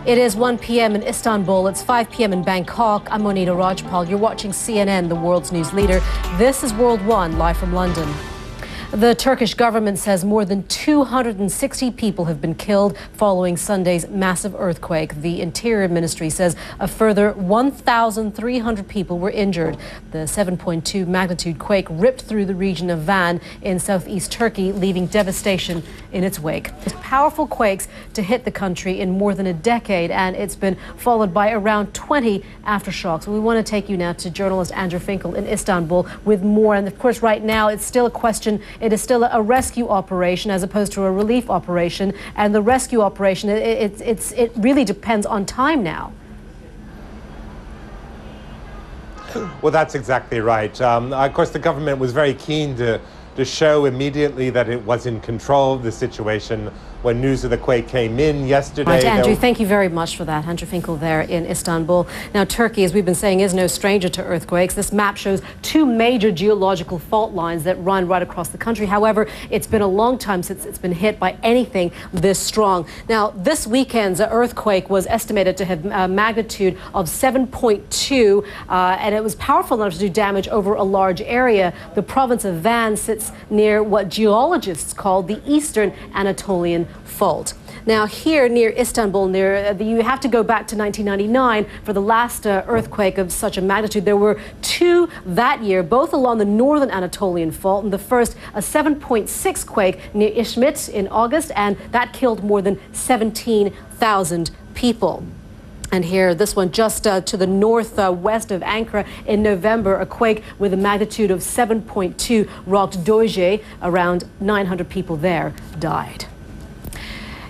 It is 1 p.m. in Istanbul. It's 5 p.m. in Bangkok. I'm Monita Rajpal. You're watching CNN, the world's news leader. This is World One, live from London. The Turkish government says more than 260 people have been killed following Sunday's massive earthquake. The Interior Ministry says a further 1,300 people were injured. The 7.2 magnitude quake ripped through the region of Van in southeast Turkey, leaving devastation in its wake. Powerful quakes to hit the country in more than a decade, and it's been followed by around 20 aftershocks. We want to take you now to journalist Andrew Finkel in Istanbul with more. And of course, right now, it's still a question. It is still a rescue operation as opposed to a relief operation. And the rescue operation, it really depends on time now. Well, that's exactly right. Of course, the government was very keen to show immediately that it was in control of the situation when news of the quake came in yesterday. Right, Andrew, thank you very much for that. Andrew Finkel there in Istanbul. Now, Turkey, as we've been saying, is no stranger to earthquakes. This map shows two major geological fault lines that run right across the country. However, it's been a long time since it's been hit by anything this strong. Now, this weekend's earthquake was estimated to have a magnitude of 7.2, and it was powerful enough to do damage over a large area. The province of Van sits near what geologists call the Eastern Anatolian Fault. Now, here near Istanbul, you have to go back to 1999 for the last earthquake of such a magnitude. There were two that year, both along the northern Anatolian Fault, and the first a 7.6 quake near Izmit in August, and that killed more than 17,000 people. And here, this one just to the northwest of Ankara in November, a quake with a magnitude of 7.2 rocked Doje. Around 900 people there died.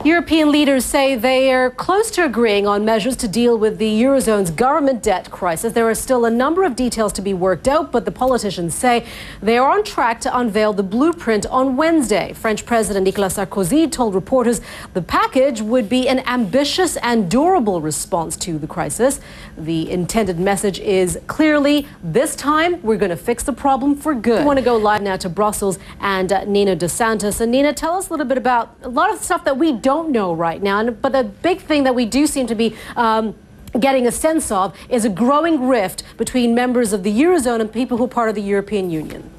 European leaders say they are close to agreeing on measures to deal with the Eurozone's government debt crisis. There are still a number of details to be worked out, but the politicians say they are on track to unveil the blueprint on Wednesday. French President Nicolas Sarkozy told reporters the package would be an ambitious and durable response to the crisis. The intended message is clearly, this time we're going to fix the problem for good. We want to go live now to Brussels and Nina dos Santos. And Nina, tell us a little bit about a lot of the stuff that we don't know right now. But the big thing that we do seem to be getting a sense of is a growing rift between members of the Eurozone and people who are part of the European Union.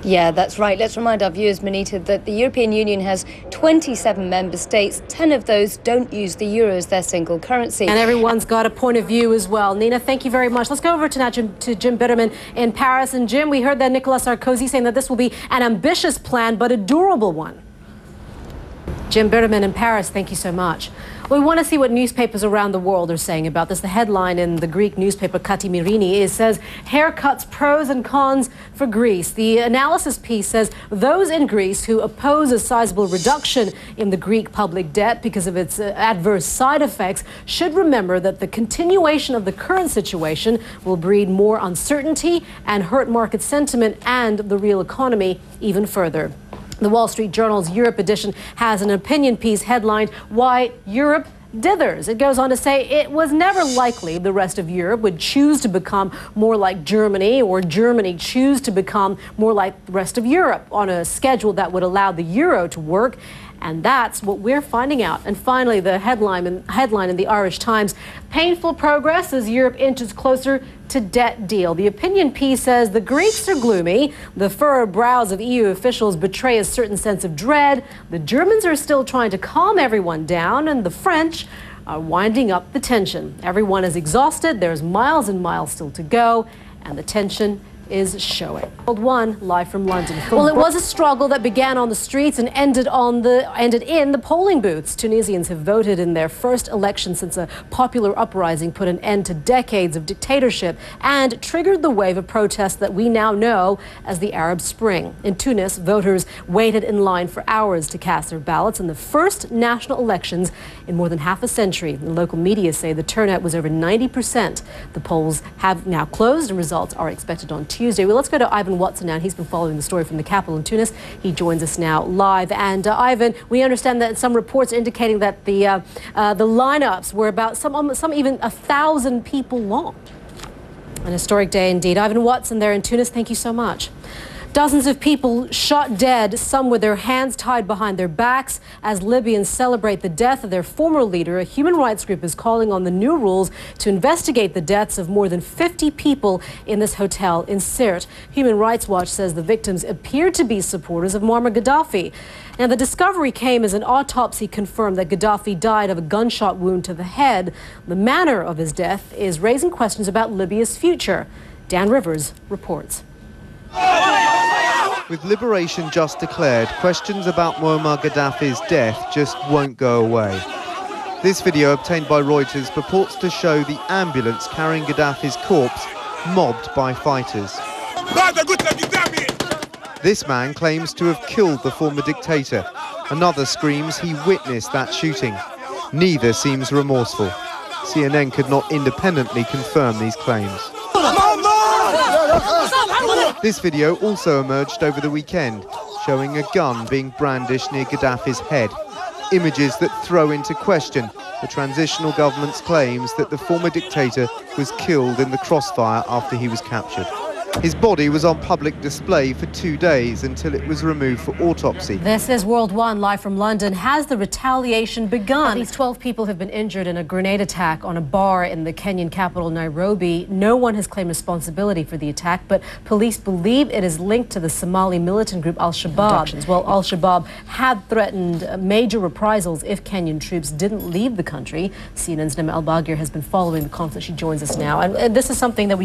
Yeah, that's right. Let's remind our viewers, Monita, that the European Union has 27 member states. 10 of those don't use the euro as their single currency. And everyone's got a point of view as well. Nina, thank you very much. Let's go over to now to Jim Bitterman in Paris. And Jim, we heard that Nicolas Sarkozy saying that this will be an ambitious plan, but a durable one. Jim Bitterman in Paris, thank you so much. We want to see what newspapers around the world are saying about this. The headline in the Greek newspaper Katimirini says, haircuts pros and cons for Greece. The analysis piece says those in Greece who oppose a sizable reduction in the Greek public debt because of its adverse side effects should remember that the continuation of the current situation will breed more uncertainty and hurt market sentiment and the real economy even further. The Wall Street Journal's Europe edition has an opinion piece headlined, Why Europe Dithers. It goes on to say it was never likely the rest of Europe would choose to become more like Germany or Germany choose to become more like the rest of Europe on a schedule that would allow the euro to work. And that's what we're finding out. And finally, the headline in the Irish Times, painful progress as Europe inches closer to debt deal. The opinion piece says the Greeks are gloomy. The furrowed brows of EU officials betray a certain sense of dread. The Germans are still trying to calm everyone down, and the French are winding up the tension. Everyone is exhausted. There's miles and miles still to go, and the tension is showing. World One, live from London. Well, it was a struggle that began on the streets and ended in the polling booths. Tunisians have voted in their first election since a popular uprising put an end to decades of dictatorship and triggered the wave of protests that we now know as the Arab Spring. In Tunis, voters waited in line for hours to cast their ballots in the first national elections in more than half a century. The local media say the turnout was over 90%. The polls have now closed and results are expected on Tuesday. Well, let's go to Ivan Watson now. He's been following the story from the capital in Tunis. He joins us now live. And Ivan, we understand that some reports indicating that the lineups were about some even 1,000 people long. An historic day indeed. Ivan Watson there in Tunis, thank you so much. Dozens of people shot dead, some with their hands tied behind their backs. As Libyans celebrate the death of their former leader, a human rights group is calling on the new rules to investigate the deaths of more than 50 people in this hotel in Sirte. Human Rights Watch says the victims appeared to be supporters of Muammar Gaddafi. Now, the discovery came as an autopsy confirmed that Gaddafi died of a gunshot wound to the head. The manner of his death is raising questions about Libya's future. Dan Rivers reports. With liberation just declared, questions about Muammar Gaddafi's death just won't go away. This video, obtained by Reuters, purports to show the ambulance carrying Gaddafi's corpse mobbed by fighters. This man claims to have killed the former dictator. Another screams he witnessed that shooting. Neither seems remorseful. CNN could not independently confirm these claims. This video also emerged over the weekend, showing a gun being brandished near Gaddafi's head. Images that throw into question the transitional government's claims that the former dictator was killed in the crossfire after he was captured. His body was on public display for 2 days until it was removed for autopsy. This is World One, live from London. Has the retaliation begun? At least 12 people have been injured in a grenade attack on a bar in the Kenyan capital, Nairobi. No one has claimed responsibility for the attack, but police believe it is linked to the Somali militant group Al-Shabaab. Well, Al-Shabaab had threatened major reprisals if Kenyan troops didn't leave the country. CNN's Nima El-Bagir has been following the conflict. She joins us now. And this is something that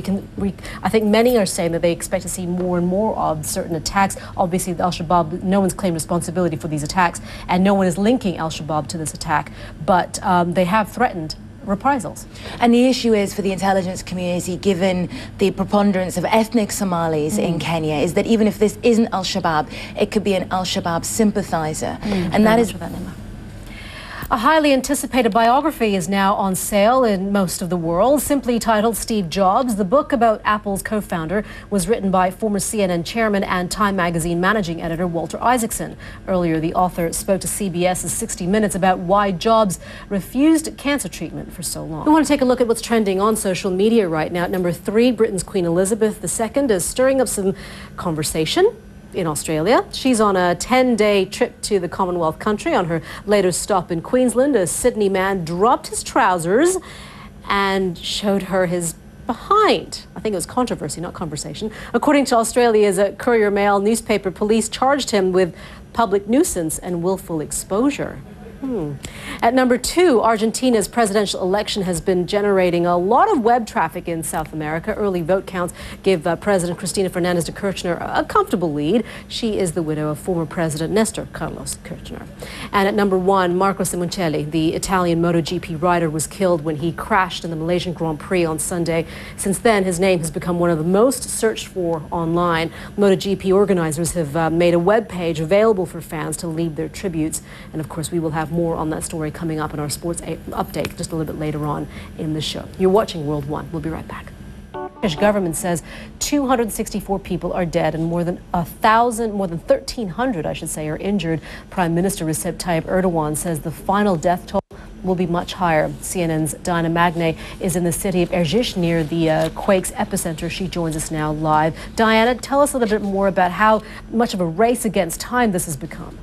I think many are saying that they expect to see more and more of certain attacks. Obviously, the Al-Shabaab, no one's claimed responsibility for these attacks, and no one is linking Al-Shabaab to this attack, but they have threatened reprisals. And the issue is for the intelligence community, given the preponderance of ethnic Somalis in Kenya, is that even if this isn't Al-Shabaab, it could be an Al-Shabaab sympathizer. And that is... A highly anticipated biography is now on sale in most of the world, simply titled Steve Jobs. The book about Apple's co-founder was written by former CNN chairman and Time magazine managing editor Walter Isaacson. Earlier, the author spoke to CBS's 60 Minutes about why Jobs refused cancer treatment for so long. We want to take a look at what's trending on social media right now. At number 3, Britain's Queen Elizabeth II is stirring up some conversation in Australia. She's on a 10-day trip to the Commonwealth country. On her latest stop in Queensland, a Sydney man dropped his trousers and showed her his behind. I think it was controversy, not conversation. According to Australia's Courier Mail newspaper, police charged him with public nuisance and willful exposure. At number 2, Argentina's presidential election has been generating a lot of web traffic in South America. Early vote counts give President Cristina Fernandez de Kirchner a comfortable lead. She is the widow of former President Nestor Carlos Kirchner. And at number 1, Marco Simoncelli, the Italian MotoGP rider, was killed when he crashed in the Malaysian Grand Prix on Sunday. Since then, his name has become one of the most searched for online. MotoGP organizers have made a web page available for fans to leave their tributes. And of course, we will have more on that story coming up in our sports update just a little bit later on in the show. You're watching World One. We'll be right back. The Turkish government says 264 people are dead and more than 1,300, I should say, are injured. Prime Minister Recep Tayyip Erdogan says the final death toll will be much higher. CNN's Diana Magne is in the city of Erjish near the quake's epicenter. She joins us now live. Diana, tell us a little bit more about how much of a race against time this has become.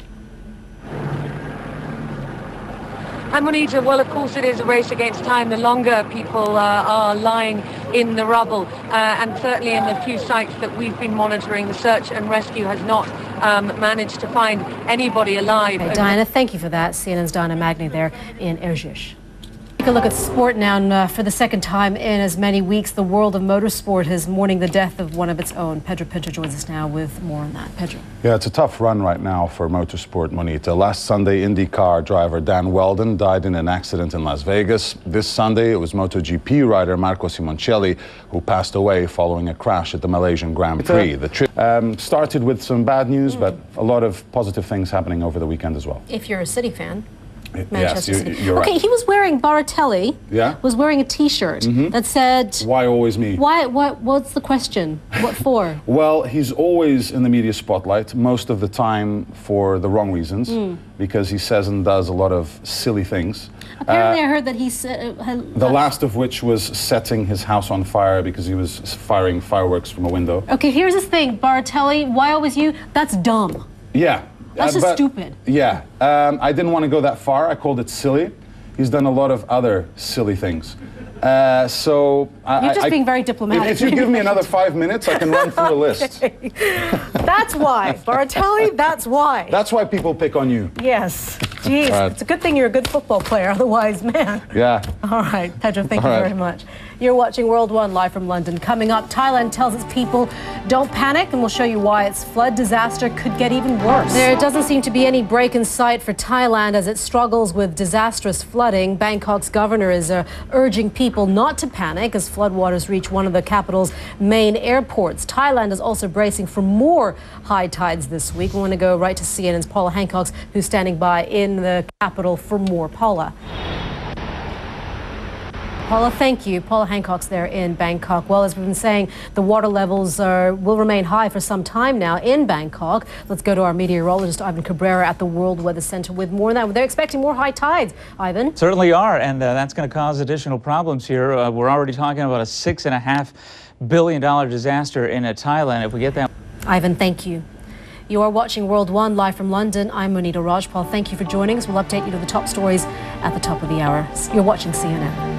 And Monita, well, of course it is a race against time. The longer people are lying in the rubble, and certainly in the few sites that we've been monitoring, the search and rescue has not managed to find anybody alive. Okay, Diana, thank you for that. CNN's Diana Magne there in Erjish. Take a look at sport now, and for the second time in as many weeks, the world of motorsport is mourning the death of one of its own. Pedro Pinto joins us now with more on that. Pedro. Yeah, it's a tough run right now for motorsport, Monita. Last Sunday, IndyCar driver Dan Weldon died in an accident in Las Vegas. This Sunday, it was MotoGP rider Marco Simoncelli who passed away following a crash at the Malaysian Grand Prix. The trip started with some bad news, but a lot of positive things happening over the weekend as well. If you're a City fan. Manchester City. You're okay, right. He was wearing Baratelli. Yeah. Was wearing a T-shirt that said. Why always me? Why? What's the question? What for? Well, he's always in the media spotlight, most of the time for the wrong reasons, because he says and does a lot of silly things. Apparently, I heard that he said... the last of which was setting his house on fire because he was firing fireworks from a window. Okay, here's this thing, Bartelli, why always you? That's dumb. Yeah. That's just stupid. Yeah. I didn't want to go that far. I called it silly. He's done a lot of other silly things. You're just being very diplomatic. If you give me another 5 minutes, I can run through a list. That's why. Bartelli, that's why. That's why people pick on you. Yes. Jeez, it's a good thing you're a good football player, otherwise, man. Yeah. All right, Pedro, thank you very much. You're watching World One live from London. Coming up, Thailand tells its people, don't panic, and we'll show you why its flood disaster could get even worse. There doesn't seem to be any break in sight for Thailand as it struggles with disastrous flooding. Bangkok's governor is urging people not to panic as floodwaters reach one of the capital's main airports. Thailand is also bracing for more high tides this week. We want to go right to CNN's Paula Hancock, who's standing by in the capital for more. Paula, thank you. Paula Hancock's there in Bangkok. Well, as we've been saying, the water levels will remain high for some time now in Bangkok. Let's go to our meteorologist, Ivan Cabrera, at the World Weather Center with more on that. They're expecting more high tides, Ivan. Certainly are, and that's going to cause additional problems here. We're already talking about a $6.5 billion disaster in Thailand if we get that. Ivan, thank you. You are watching World One live from London. I'm Monita Rajpal. Thank you for joining us. We'll update you to the top stories at the top of the hour. You're watching CNN.